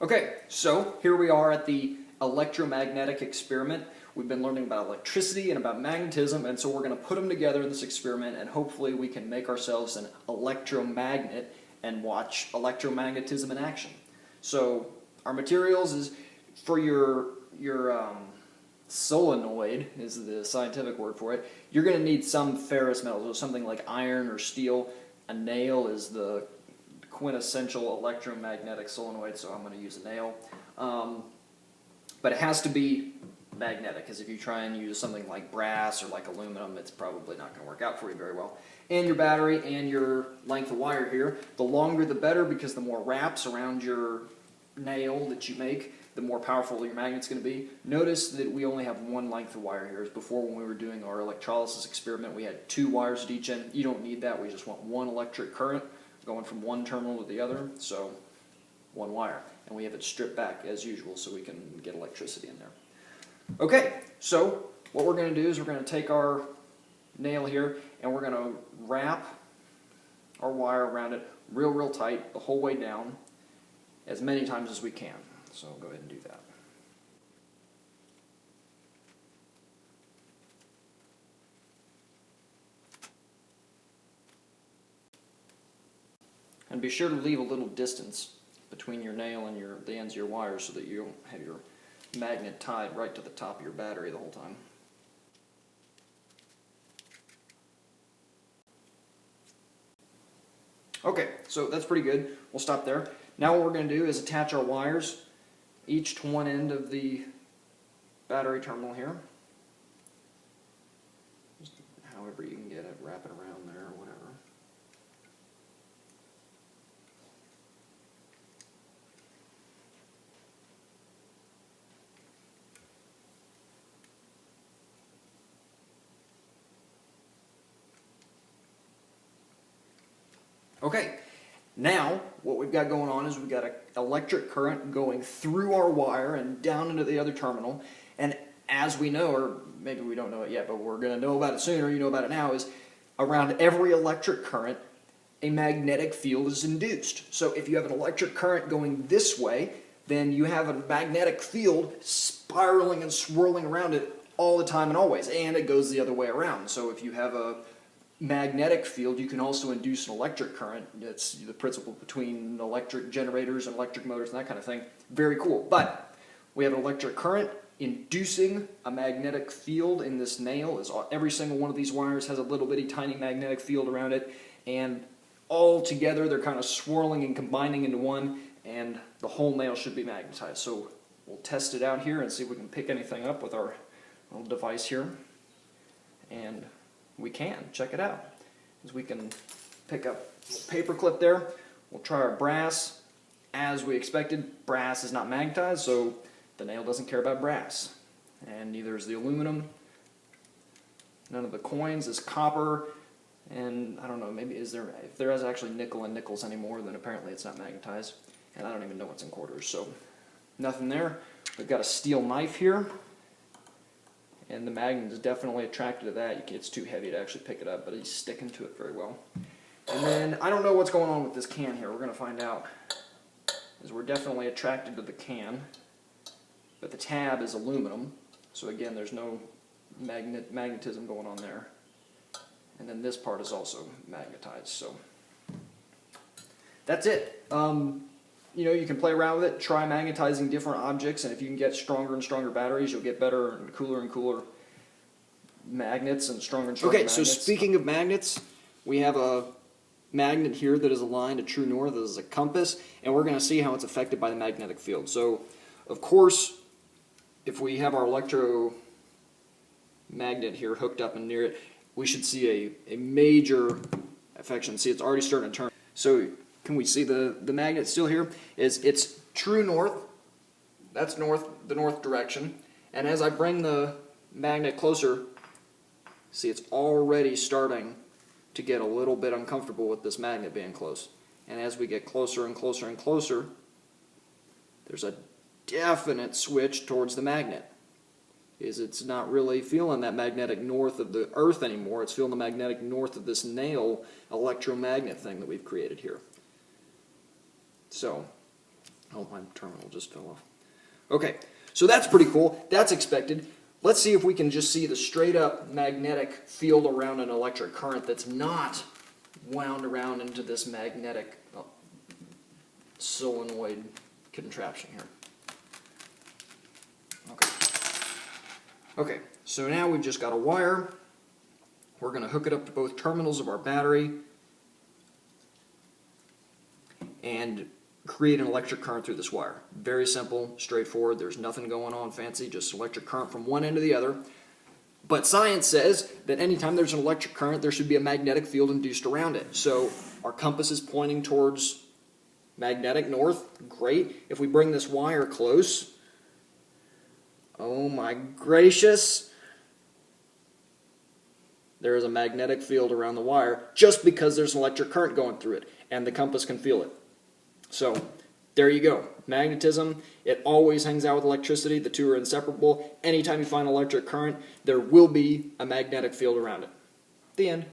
Okay, so here we are at the electromagnetic experiment. We've been learning about electricity and about magnetism, and so we're going to put them together in this experiment, and hopefully we can make ourselves an electromagnet and watch electromagnetism in action. So our materials is for your solenoid is the scientific word for it. You're going to need some ferrous metals, so something like iron or steel. A nail is the quintessential electromagnetic solenoid, so I'm going to use a nail. But it has to be magnetic, because if you try and use something like brass or like aluminum, it's probably not going to work out for you very well. And your battery and your length of wire here. The longer the better, because the more wraps around your nail that you make, the more powerful your magnet's going to be. Notice that we only have one length of wire here. As before, when we were doing our electrolysis experiment, we had 2 wires at each end. You don't need that. We just want one electric current going from one terminal to the other, so one wire. And we have it stripped back as usual so we can get electricity in there. Okay, so what we're going to do is we're going to take our nail here and we're going to wrap our wire around it real tight the whole way down as many times as we can. So I'll go ahead and do that. And be sure to leave a little distance between your nail and the ends of your wire so that you don't have your magnet tied right to the top of your battery the whole time. Okay, so that's pretty good. We'll stop there. Now what we're going to do is attach our wires each to one end of the battery terminal here. Just however you can get it, wrap it around there or whatever. Okay, now what we've got going on is we've got an electric current going through our wire and down into the other terminal, and as we know, or maybe we don't know it yet, but we're going to know about it soon, or you know about it now, is around every electric current a magnetic field is induced. So if you have an electric current going this way, then you have a magnetic field spiraling and swirling around it all the time and always, and it goes the other way around. So if you have a magnetic field, you can also induce an electric current. It's the principle between electric generators and electric motors and that kind of thing. Very cool. But we have an electric current inducing a magnetic field in this nail. Every single one of these wires has a little bitty tiny magnetic field around it, and all together they're kind of swirling and combining into one, and the whole nail should be magnetized. So we'll test it out here and see if we can pick anything up with our little device here. And we can. Check it out. As we can pick up a paper clip there. We'll try our brass. As we expected, brass is not magnetized, so the nail doesn't care about brass. And neither is the aluminum. None of the coins is copper. And I don't know, maybe if there is actually nickel and nickels anymore, then apparently it's not magnetized. And I don't even know what's in quarters, so nothing there. We've got a steel knife here. And the magnet is definitely attracted to that. It's too heavy to actually pick it up, but he's sticking to it very well. And then, I don't know what's going on with this can here. We're going to find out. We're definitely attracted to the can. But the tab is aluminum. So again, there's no magnetism going on there. And then this part is also magnetized. So that's it. You know, you can play around with it, try magnetizing different objects, and if you can get stronger and stronger batteries, you'll get better and cooler magnets and stronger magnets. So speaking of magnets, we have a magnet here that is aligned to true north. This is a compass, and we're going to see how it's affected by the magnetic field. So, of course, if we have our electromagnet here hooked up and near it, we should see a major affection. See, it's already starting to turn. So, can we see the magnet still here? It's true north. That's north, the north direction. And as I bring the magnet closer, see, it's already starting to get a little bit uncomfortable with this magnet being close. And as we get closer and closer and closer, there's a definite switch towards the magnet. It's not really feeling that magnetic north of the Earth anymore. It's feeling the magnetic north of this nail electromagnet thing that we've created here. So Oh, my terminal just fell off. Okay, so that's pretty cool. That's expected. Let's see if we can just see the straight up magnetic field around an electric current that's not wound around into this magnetic solenoid contraption here. Okay, so now we've just got a wire. We're going to hook it up to both terminals of our battery and create an electric current through this wire. Very simple, straightforward. There's nothing going on fancy, just electric current from one end to the other. But science says that anytime there's an electric current, there should be a magnetic field induced around it. So our compass is pointing towards magnetic north. Great. If we bring this wire close, oh my gracious, there is a magnetic field around the wire just because there's an electric current going through it, and the compass can feel it. So there you go. Magnetism, it always hangs out with electricity. The two are inseparable. Anytime you find electric current, there will be a magnetic field around it. The end.